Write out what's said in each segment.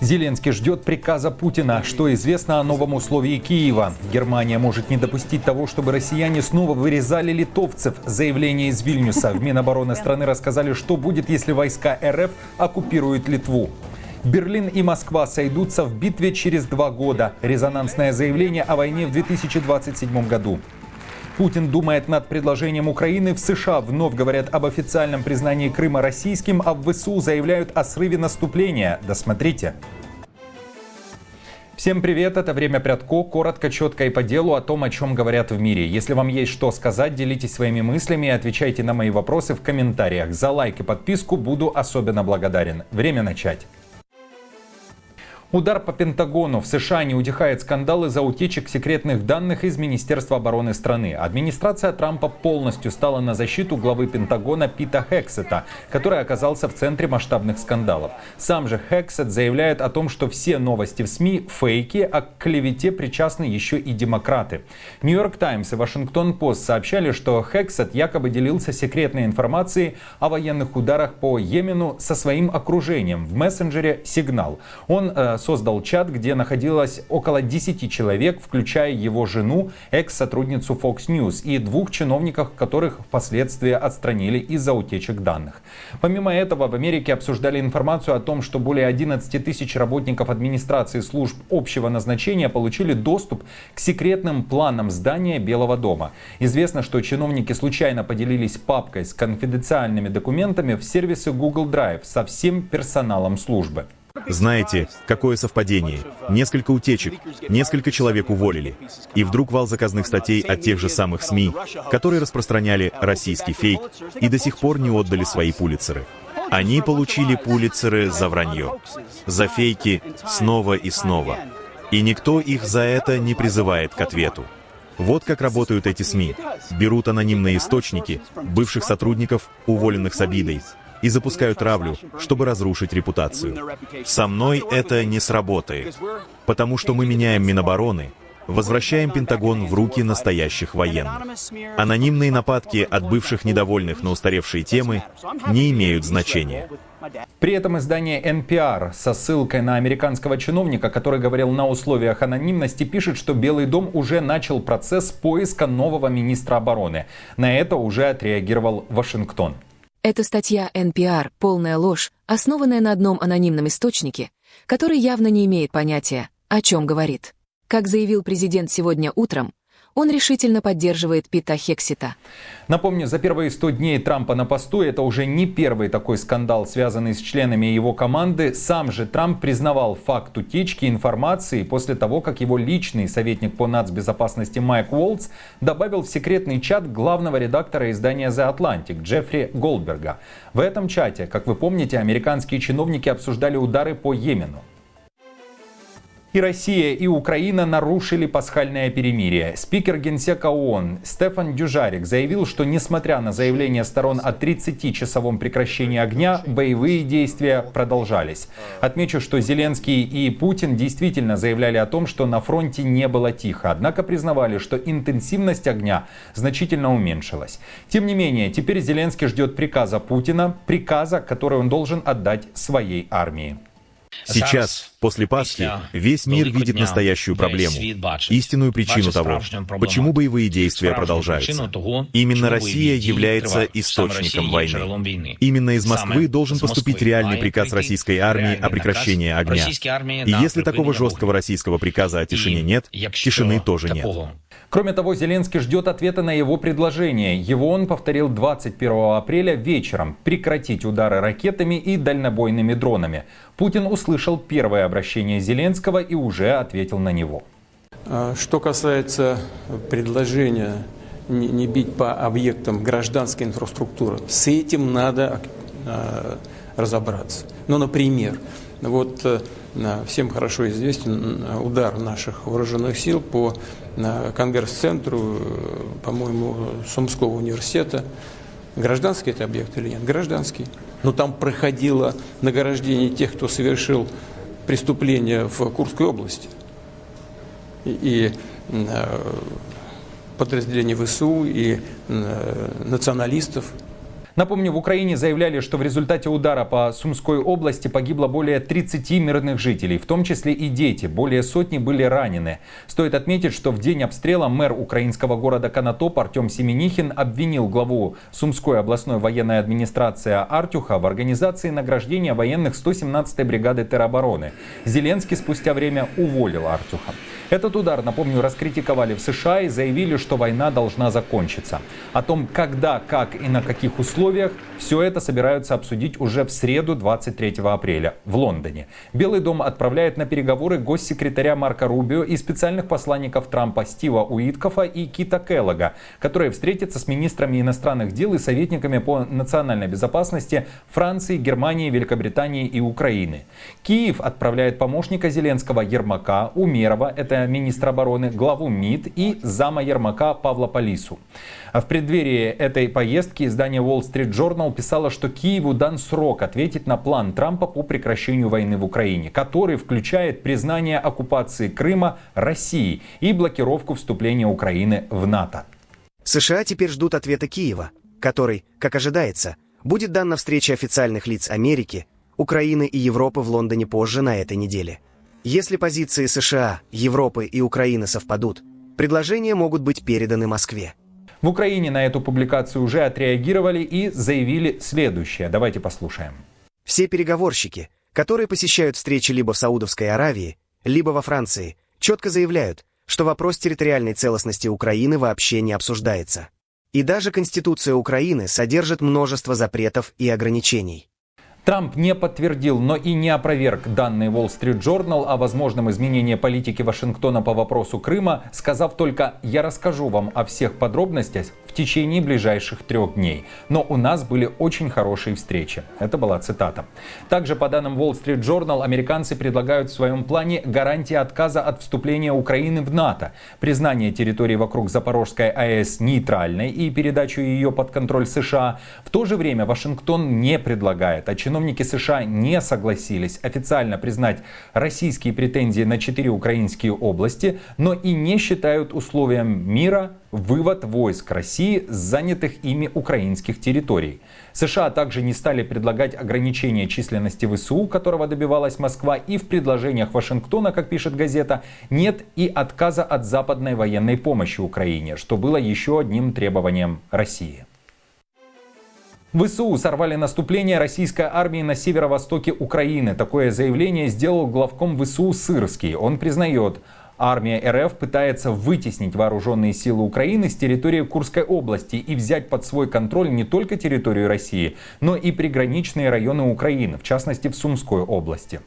Зеленский ждет приказа Путина. Что известно о новом условии Киева? Германия может не допустить того, чтобы россияне снова вырезали литовцев. Заявление из Вильнюса. В Минобороны страны рассказали, что будет, если войска РФ оккупируют Литву. Берлин и Москва сойдутся в битве через 2 года. Резонансное заявление о войне в 2027 году. Путин думает над предложением Украины. В США вновь говорят об официальном признании Крыма российским, а в ВСУ заявляют о срыве наступления. Досмотрите. Всем привет, это «Время Прядко». Коротко, четко и по делу о том, о чем говорят в мире. Если вам есть что сказать, делитесь своими мыслями и отвечайте на мои вопросы в комментариях. За лайк и подписку буду особенно благодарен. Время начать. Удар по Пентагону. В США не утихает скандал из-за утечек секретных данных из Министерства обороны страны. Администрация Трампа полностью стала на защиту главы Пентагона Пита Хексета, который оказался в центре масштабных скандалов. Сам же Хексет заявляет о том, что все новости в СМИ фейки, а к клевете причастны еще и демократы. Нью-Йорк Таймс и Вашингтон-Пост сообщали, что Хексет якобы делился секретной информацией о военных ударах по Йемену со своим окружением в мессенджере «Сигнал». Он создал чат, где находилось около 10 человек, включая его жену, экс-сотрудницу Fox News и 2 чиновников, которых впоследствии отстранили из-за утечек данных. Помимо этого, в Америке обсуждали информацию о том, что более 11 тысяч работников администрации служб общего назначения получили доступ к секретным планам здания Белого дома. Известно, что чиновники случайно поделились папкой с конфиденциальными документами в сервисе Google Drive со всем персоналом службы. Знаете, какое совпадение? Несколько утечек, несколько человек уволили. И вдруг вал заказных статей от тех же самых СМИ, которые распространяли российский фейк и до сих пор не отдали свои пулитцеры. Они получили пулитцеры за вранье, за фейки снова и снова. И никто их за это не призывает к ответу. Вот как работают эти СМИ. Берут анонимные источники, бывших сотрудников, уволенных с обидой, и запускают травлю, чтобы разрушить репутацию. Со мной это не сработает, потому что мы меняем Минобороны, возвращаем Пентагон в руки настоящих военных. Анонимные нападки от бывших недовольных на устаревшие темы не имеют значения. При этом издание NPR со ссылкой на американского чиновника, который говорил на условиях анонимности, пишет, что Белый дом уже начал процесс поиска нового министра обороны. На это уже отреагировал Вашингтон. Эта статья NPR – полная ложь, основанная на одном анонимном источнике, который явно не имеет понятия, о чем говорит. Как заявил президент сегодня утром, он решительно поддерживает Пита Хексета. Напомню, за первые 100 дней Трампа на посту это уже не первый такой скандал, связанный с членами его команды. Сам же Трамп признавал факт утечки информации после того, как его личный советник по нацбезопасности Майк Уолтс добавил в секретный чат главного редактора издания The Atlantic Джеффри Голдберга. В этом чате, как вы помните, американские чиновники обсуждали удары по Йемену. И Россия, и Украина нарушили пасхальное перемирие. Спикер Генсека ООН Стефан Дюжарик заявил, что несмотря на заявление сторон о 30-часовом прекращении огня, боевые действия продолжались. Отмечу, что Зеленский и Путин действительно заявляли о том, что на фронте не было тихо, однако признавали, что интенсивность огня значительно уменьшилась. Тем не менее, теперь Зеленский ждет приказа Путина, приказа, который он должен отдать своей армии. Сейчас, после Пасхи, весь мир видит настоящую проблему, истинную причину того, почему боевые действия продолжаются. Именно Россия является источником войны. Именно из Москвы должен поступить реальный приказ российской армии о прекращении огня. И если такого жесткого российского приказа о тишине нет, тишины тоже нет. Кроме того, Зеленский ждет ответа на его предложение. Его он повторил 21 апреля вечером: прекратить удары ракетами и дальнобойными дронами. Путин услышал первое обращение Зеленского и уже ответил на него. Что касается предложения не бить по объектам гражданской инфраструктуры, с этим надо разобраться. Ну, например, вот всем хорошо известен удар наших вооруженных сил по Конгресс-центру, по-моему, Сумского университета. Гражданский это объект или нет? Гражданский. Но там проходило награждение тех, кто совершил преступление в Курской области. И подразделения ВСУ, и националистов. Напомню, в Украине заявляли, что в результате удара по Сумской области погибло более 30 мирных жителей, в том числе и дети. Более сотни были ранены. Стоит отметить, что в день обстрела мэр украинского города Конотоп Артем Семенихин обвинил главу Сумской областной военной администрации Артюха в организации награждения военных 117-й бригады теробороны. Зеленский спустя время уволил Артюха. Этот удар, напомню, раскритиковали в США и заявили, что война должна закончиться. О том, когда, как и на каких условиях, все это собираются обсудить уже в среду 23 апреля в Лондоне. Белый дом отправляет на переговоры госсекретаря Марко Рубио и специальных посланников Трампа Стива Уиткофа и Кита Келлога, которые встретятся с министрами иностранных дел и советниками по национальной безопасности Франции, Германии, Великобритании и Украины. Киев отправляет помощника Зеленского Ермака, Умерова, это министр обороны, главу МИД и зама Ермака Павла Полису. В преддверии этой поездки издание Wall Street Journal писало, что Киеву дан срок ответить на план Трампа по прекращению войны в Украине, который включает признание оккупации Крыма Россией и блокировку вступления Украины в НАТО. США теперь ждут ответа Киева, который, как ожидается, будет дан на встрече официальных лиц Америки, Украины и Европы в Лондоне позже на этой неделе. Если позиции США, Европы и Украины совпадут, предложения могут быть переданы Москве. В Украине на эту публикацию уже отреагировали и заявили следующее. Давайте послушаем. Все переговорщики, которые посещают встречи либо в Саудовской Аравии, либо во Франции, четко заявляют, что вопрос территориальной целостности Украины вообще не обсуждается. И даже Конституция Украины содержит множество запретов и ограничений. Трамп не подтвердил, но и не опроверг данные Wall Street Journal о возможном изменении политики Вашингтона по вопросу Крыма, сказав только: «Я расскажу вам о всех подробностях в течение ближайших 3 дней. Но у нас были очень хорошие встречи». Это была цитата. Также, по данным Wall Street Journal, американцы предлагают в своем плане гарантии отказа от вступления Украины в НАТО, признание территории вокруг Запорожской АЭС нейтральной и передачу ее под контроль США. В то же время Вашингтон не предлагает, чиновники США не согласились официально признать российские претензии на 4 украинские области, но и не считают условием мира вывод войск России с занятых ими украинских территорий. США также не стали предлагать ограничения численности ВСУ, которого добивалась Москва, и в предложениях Вашингтона, как пишет газета, нет и отказа от западной военной помощи Украине, что было еще одним требованием России. ВСУ сорвали наступление российской армии на северо-востоке Украины. Такое заявление сделал главком ВСУ Сырский. Он признает, армия РФ пытается вытеснить вооруженные силы Украины с территории Курской области и взять под свой контроль не только территорию России, но и приграничные районы Украины, в частности в Сумской области.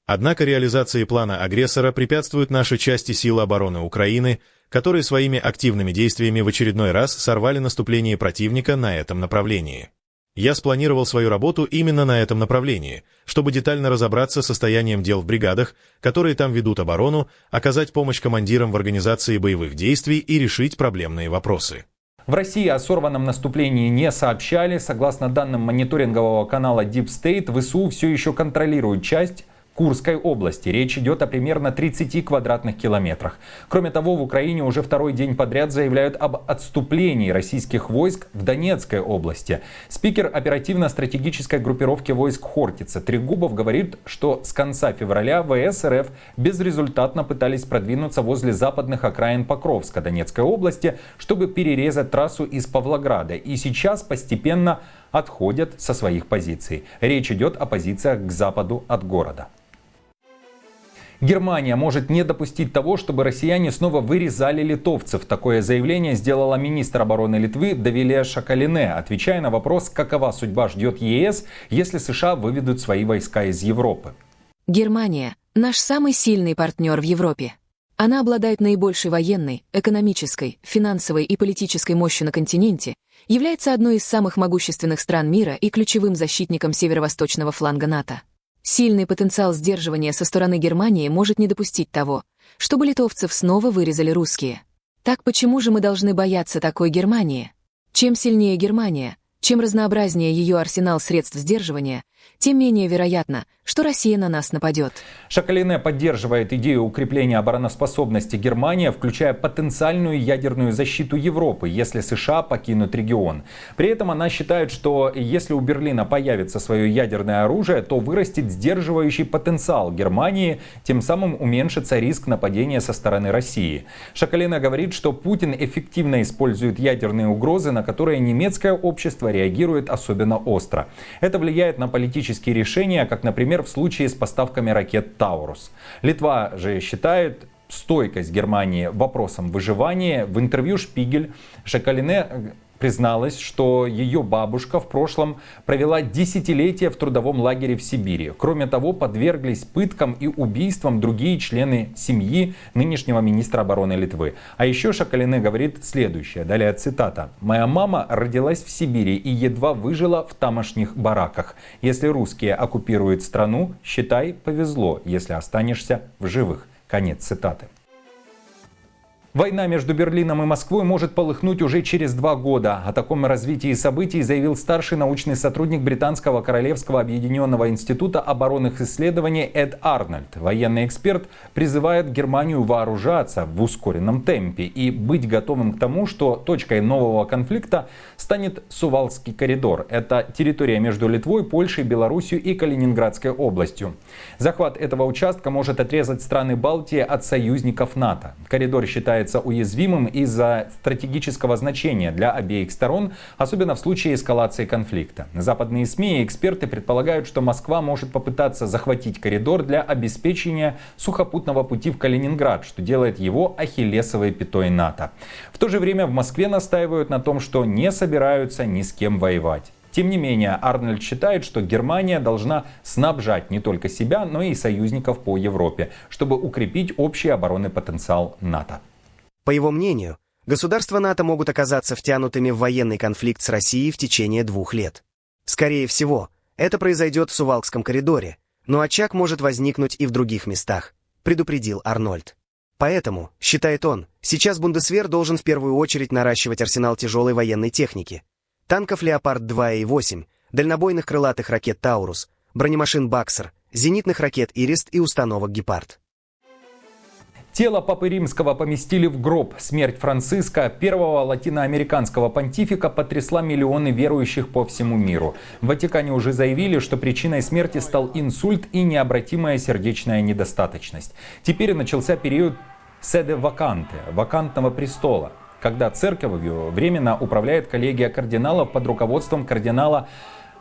Однако реализации плана агрессора препятствуют наши части сил обороны Украины, которые своими активными действиями в очередной раз сорвали наступление противника на этом направлении. Я спланировал свою работу именно на этом направлении, чтобы детально разобраться с состоянием дел в бригадах, которые там ведут оборону, оказать помощь командирам в организации боевых действий и решить проблемные вопросы. В России о сорванном наступлении не сообщали. Согласно данным мониторингового канала Deep State, ВСУ все еще контролирует часть Курской области. Речь идет о примерно 30 квадратных километрах. Кроме того, в Украине уже 2-й день подряд заявляют об отступлении российских войск в Донецкой области. Спикер оперативно-стратегической группировки войск Хортица Трегубов говорит, что с конца февраля ВС РФ безрезультатно пытались продвинуться возле западных окраин Покровска Донецкой области, чтобы перерезать трассу из Павлограда. И сейчас постепенно отходят со своих позиций. Речь идет о позициях к западу от города. Германия может не допустить того, чтобы россияне снова вырезали литовцев. Такое заявление сделала министр обороны Литвы Довилė Šakalienė, отвечая на вопрос, какова судьба ждет ЕС, если США выведут свои войска из Европы. Германия – наш самый сильный партнер в Европе. Она обладает наибольшей военной, экономической, финансовой и политической мощью на континенте, является одной из самых могущественных стран мира и ключевым защитником северо-восточного фланга НАТО. Сильный потенциал сдерживания со стороны Германии может не допустить того, чтобы литовцев снова вырезали русские. Так почему же мы должны бояться такой Германии? Чем сильнее Германия, Чем разнообразнее ее арсенал средств сдерживания, тем менее вероятно, что Россия на нас нападет. Шакалине поддерживает идею укрепления обороноспособности Германии, включая потенциальную ядерную защиту Европы, если США покинут регион. При этом она считает, что если у Берлина появится свое ядерное оружие, то вырастет сдерживающий потенциал Германии, тем самым уменьшится риск нападения со стороны России. Шакалине говорит, что Путин эффективно использует ядерные угрозы, на которые немецкое общество реагирует особенно остро. Это влияет на политические решения, как, например, в случае с поставками ракет «Таурус». Литва же считает стойкость Германии вопросом выживания. В интервью «Шпигель» Шакалине призналась, что ее бабушка в прошлом провела десятилетия в трудовом лагере в Сибири. Кроме того, подверглись пыткам и убийствам другие члены семьи нынешнего министра обороны Литвы. А еще Шакалине говорит следующее, далее цитата. «Моя мама родилась в Сибири и едва выжила в тамошних бараках. Если русские оккупируют страну, считай, повезло, если останешься в живых». Конец цитаты. Война между Берлином и Москвой может полыхнуть уже через 2 года. О таком развитии событий заявил старший научный сотрудник Британского Королевского объединенного института оборонных исследований Эд Арнольд. Военный эксперт призывает Германию вооружаться в ускоренном темпе и быть готовым к тому, что точкой нового конфликта станет Сувалский коридор. Это территория между Литвой, Польшей, Белоруссией и Калининградской областью. Захват этого участка может отрезать страны Балтии от союзников НАТО. Коридор считается уязвимым из-за стратегического значения для обеих сторон, особенно в случае эскалации конфликта. Западные СМИ и эксперты предполагают, что Москва может попытаться захватить коридор для обеспечения сухопутного пути в Калининград, что делает его ахиллесовой пятой НАТО. В то же время в Москве настаивают на том, что не собираются ни с кем воевать. Тем не менее, Арнольд считает, что Германия должна снабжать не только себя, но и союзников по Европе, чтобы укрепить общий оборонный потенциал НАТО. По его мнению, государства НАТО могут оказаться втянутыми в военный конфликт с Россией в течение 2 лет. Скорее всего, это произойдет в Сувалкском коридоре, но очаг может возникнуть и в других местах, предупредил Арнольд. Поэтому, считает он, сейчас Бундесвер должен в первую очередь наращивать арсенал тяжелой военной техники. Танков «Леопард-2» и 8, дальнобойных крылатых ракет «Таурус», бронемашин «Баксер», зенитных ракет «Ирист» и установок «Гепард». Тело Папы Римского поместили в гроб. Смерть Франциска, первого латиноамериканского понтифика, потрясла миллионы верующих по всему миру. В Ватикане уже заявили, что причиной смерти стал инсульт и необратимая сердечная недостаточность. Теперь начался период седе ваканте, вакантного престола, когда церковью временно управляет коллегия кардиналов под руководством кардинала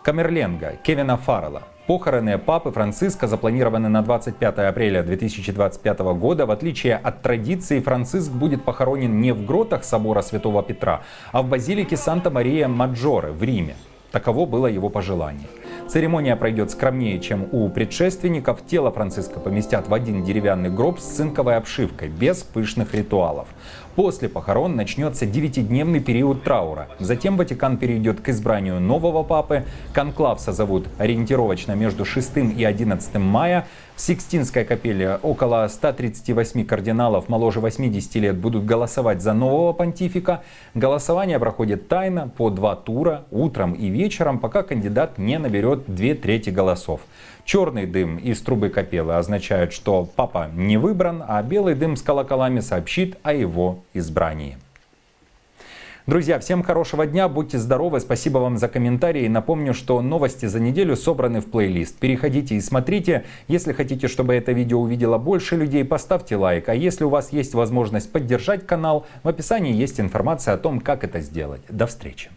Камерленга Кевина Фаррелла. Похороны Папы Франциска запланированы на 25 апреля 2025 года. В отличие от традиции, Франциск будет похоронен не в гротах собора Святого Петра, а в базилике Санта-Мария-Маджоре в Риме. Таково было его пожелание. Церемония пройдет скромнее, чем у предшественников. Тело Франциска поместят в один деревянный гроб с цинковой обшивкой, без пышных ритуалов. После похорон начнется 9-дневный период траура. Затем Ватикан перейдет к избранию нового папы. Конклав созовут ориентировочно между 6 и 11 мая. В Сикстинской капелле около 138 кардиналов моложе 80 лет будут голосовать за нового понтифика. Голосование проходит тайно по 2 тура, утром и вечером, пока кандидат не наберет 2/3 голосов. Черный дым из трубы капеллы означает, что папа не выбран, а белый дым с колоколами сообщит о его избрании. Друзья, всем хорошего дня, будьте здоровы, спасибо вам за комментарии. Напомню, что новости за неделю собраны в плейлист. Переходите и смотрите. Если хотите, чтобы это видео увидело больше людей, поставьте лайк. А если у вас есть возможность поддержать канал, в описании есть информация о том, как это сделать. До встречи.